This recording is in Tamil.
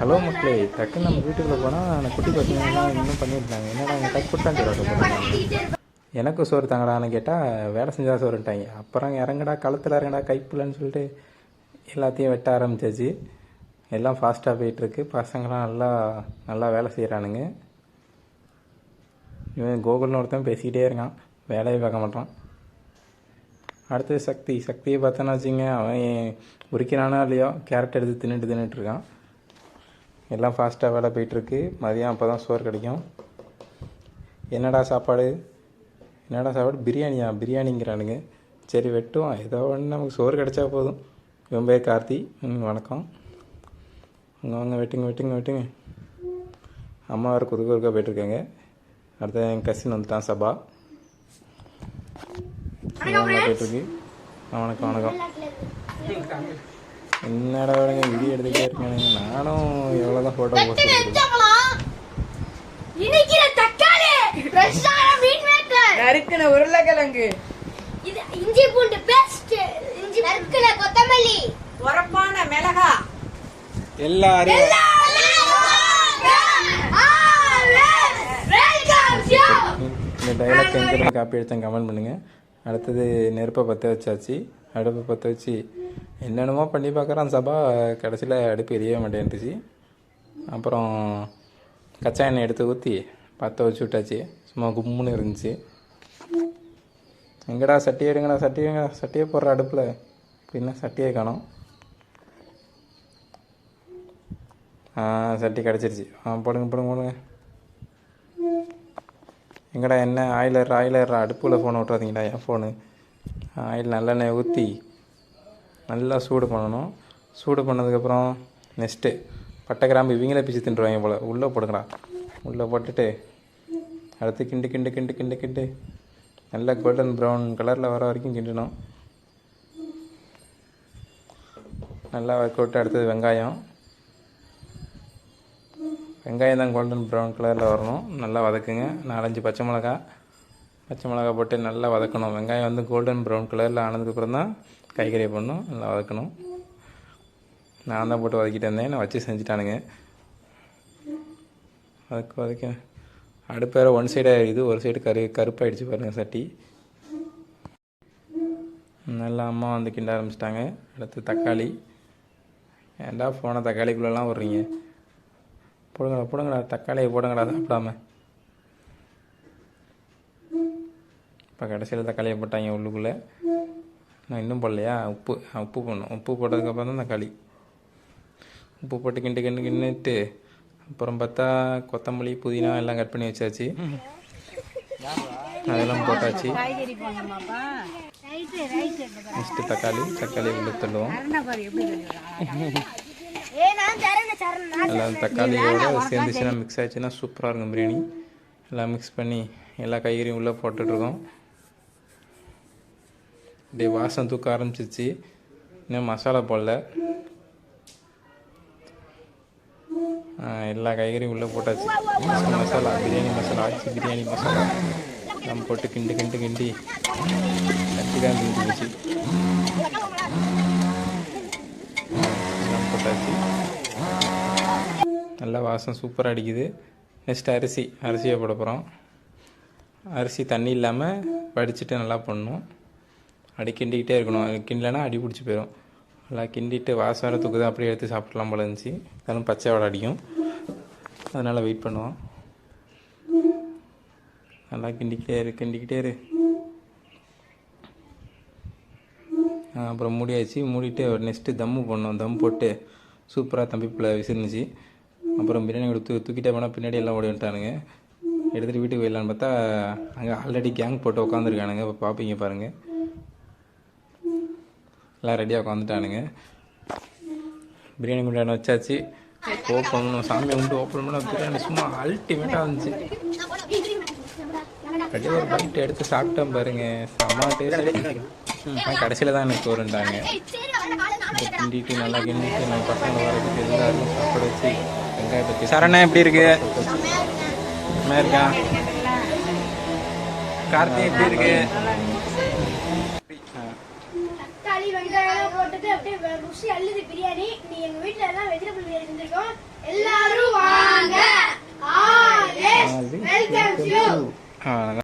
ஹலோ மக்களே, டக்குன்னு நம்ம வீட்டுக்குள்ளே போனால் அந்த குட்டி பசங்கள்லாம் இன்னும் பண்ணியிருந்தாங்க. என்னடா எங்கள் கை கொடுத்தான் சொல்கிறாங்க. எனக்கும் சோறு தாங்கடான்னு கேட்டால் வேலை செஞ்சால் சோறுட்டாங்க. அப்புறம் இறங்கடா களத்தில் இறங்கடா கைப்புலன்னு சொல்லிட்டு எல்லாத்தையும் வெட்ட ஆரம்பிச்சாச்சு. எல்லாம் ஃபாஸ்ட்டாக போயிட்டுருக்கு. பசங்களாம் நல்லா நல்லா வேலை செய்கிறானுங்க. இவன் கோகுல்னு ஒருத்தன் பேசிக்கிட்டே இருக்கான், வேலையை பார்க்க மாட்டான். அடுத்தது சக்தியை பார்த்தோன்னா வச்சுங்க, அவன் உரிக்கிறானா இல்லையோ கேரட் எடுத்து தின்னுட்டு இருக்கான். எல்லாம் ஃபாஸ்ட்டாக வேலை போயிட்டுருக்கு. மதியம் அப்போ தான் சோறு கிடைக்கும். என்னடா சாப்பாடு பிரியாணிங்கிறானுங்க. சரி வெட்டுவோம், ஏதோ ஒன்று நமக்கு சோறு கிடைச்சா போதும். இவன் பேர் கார்த்தி. வணக்கம். வாங்க வெட்டுங்க. அம்மா வேறு குறுக்க போயிட்டுருக்காங்க. அடுத்த என் கசின் வந்துட்டான் சபா. போயிட்டுருக்கு. வணக்கம். என்னடா வீடியோ எடுத்துக்கிட்டே இருக்கானுங்க. நானும் எவ்வளோதான் ஃபோட்டோ போஸ்ட் நறுக்குன உருளைக்கிழங்கு, இஞ்சி பூண்டு பேஸ்ட், நறுக்குன கொத்தமல்லி, உரப்பான மிளகா, எல்லாரும் இந்த டைலாக் எங்கே காப்பி எடுத்தேன் கமெண்ட் பண்ணுங்கள். அடுத்தது நெருப்பை பற்ற வச்சாச்சு. அடுப்பை பற்ற வச்சு என்னென்னமோ பண்ணி பார்க்குறான் சபா. கடைசியில் அடுப்பு எரியவே மாட்டேன்ட்டுச்சு. அப்புறம் கச்சா எண்ணெய் எடுத்து ஊற்றி பற்ற வச்சு விட்டாச்சு. சும்மா கும்முன்னு இருந்துச்சு. எங்கடா சட்டியை எடுங்கடா, சட்டியை போடுற அடுப்பில். பின்ன சட்டியை காணோம். சட்டி கிடச்சிருச்சு. போடுங்க. எங்கடா என்ன ஆயிலர் அடுப்பில் ஃபோனை விட்றாதீங்கடா. என் ஃபோனு ஆயில் நல்லெண்ணெய் ஊற்றி நல்லா சூடு பண்ணணும். சூடு பண்ணதுக்கப்புறம் நெக்ஸ்ட்டு பட்டை கிராம்பு இவங்களே பிச்சு தின்றுவாங்க போல். உள்ளே போடுங்கடா. உள்ளே போட்டுட்டு அடுத்து கிண்டு நல்லா கோல்டன் ப்ரௌன் கலரில் வர வரைக்கும் கிண்டணும். நல்லா விட்டு அடுத்தது வெங்காயம் தான் கோல்டன் ப்ரௌன் கலரில் வரணும். நல்லா வதக்குங்க. 4-5 பச்சை மிளகா போட்டு நல்லா வதக்கணும். வெங்காயம் வந்து கோல்டன் ப்ரௌன் கலரில் ஆனதுக்கப்புறம் தான் காய்கறியை போடணும். நல்லா வதக்கணும். நான் தான் போட்டு வதக்கிட்டு இருந்தேன். நான் வச்சு செஞ்சுட்டானுங்க. வதக்க அடுப்பு வேறு ஒன் சைடாக இருக்குது, ஒரு சைடு கருப்பாயிடுச்சு பாருங்கள் சட்டி. நல்லா அம்மா வந்து கிண்ட ஆரம்பிச்சிட்டாங்க. அடுத்து தக்காளி. ஏன்டா போன தக்காளிக்குள்ளெல்லாம் விட்றீங்க? போடுங்கடா தக்காளியை போடுங்கடா சாப்பிடாம. இப்போ கடைசியில் தக்காளியை போட்டாங்க உள்ளுக்குள்ளே. நான் இன்னும் போடலையா? உப்பு போடணும். உப்பு போட்டதுக்கப்புறம் தான் தக்காளி. உப்பு போட்டு கிண்டுட்டு அப்புறம் பார்த்தா கொத்தமல்லி புதினா எல்லாம் கட் பண்ணி வச்சாச்சு. அதெல்லாம் போட்டாச்சு. நெக்ஸ்ட்டு தக்காளி உள்ள தள்ளுவோம். எல்லாம் தக்காளியோடு சேர்ந்துச்சுன்னா மிக்ஸ் ஆச்சுன்னா சூப்பராக இருக்கும் பிரியாணி. எல்லாம் மிக்ஸ் பண்ணி எல்லா காய்கறியும் உள்ளே போட்டுட்ருக்கோம். அப்படியே வாசம் தூக்க ஆரம்பிச்சிச்சு. இன்னும் மசாலா போடல. எல்லா காய்கறியும் உள்ளே போட்டாச்சு. மசாலா பிரியாணி மசாலா எல்லாம் போட்டு கிண்டி கட்டி தான் கிண்டிச்சு. எல்லாம் போட்டாச்சு. நல்லா வாசம் சூப்பராக அடிக்குது. நெக்ஸ்ட் அரிசியை போட போகிறோம். அரிசி தண்ணி இல்லாமல் வடிச்சிட்டு நல்லா பண்ணணும். கிண்டிக்கிட்டே இருக்கணும். கிண்டலைன்னா அடி பிடிச்சி போயிடும். நல்லா கிண்டிட்டு வாசம் வர தூக்குதான் அப்படியே எடுத்து சாப்பிட்லாம் போல இருந்துச்சு. அதனால பச்சை வடை அடிக்கும். அதனால் வெயிட் பண்ணுவோம். நல்லா கிண்டிக்கிட்டே இரு. அப்புறம் மூடிட்டு நெக்ஸ்ட்டு தம்மு போடணும். தம் போட்டு சூப்பராக தம்பிப்பில் விசிறுந்துச்சு. அப்புறம் பிரியாணி கொடுத்து தூக்கிட்டே போனால் பின்னாடி எல்லாம் ஓடி வந்துட்டானுங்க. எடுத்துகிட்டு வீட்டுக்கு போயிடலான்னு பார்த்தா அங்கே ஆல்ரெடி கேங் போட்டு உட்காந்துருக்கானுங்க. இப்போ பார்ப்பீங்க பாருங்கள். எல்லாம் ரெடியாக உட்காந்துட்டானுங்க. பிரியாணி குண்டான வச்சாச்சு. ஓப்பன் சாமி கும்பிட்டு ஓப்பன் பண்ண பிரியாணி சும்மா அல்டிமேட்டாக இருந்துச்சு. அப்படியே ஒரு பைட் எடுத்து சாப்பிட்டேன் பாருங்கள். செம்ம டேஸ்ட். கடைசியில் தான் எனக்கு வருண்டாங்க. கிண்டிட்டு நல்லா கிண்டிட்டு நம்ம பசங்களை வரதுக்கு எல்லாரும் சாப்பிட வச்சு வெங்காயம் பற்றி. சரணா எப்படி இருக்கு? நல்லா இருக்கா? கார்த்தி எப்படி இருக்கு? வெங்காயம் போட்டுட்டு அப்படியே ருசி அள்ளுது பிரியாணி. நீ எங்க வீட்டுல எல்லாம் வெஜிடபிள் பிரியாணி செஞ்சிருக்கோம். எல்லாரும் வாங்க. Always Always welcome you. Ah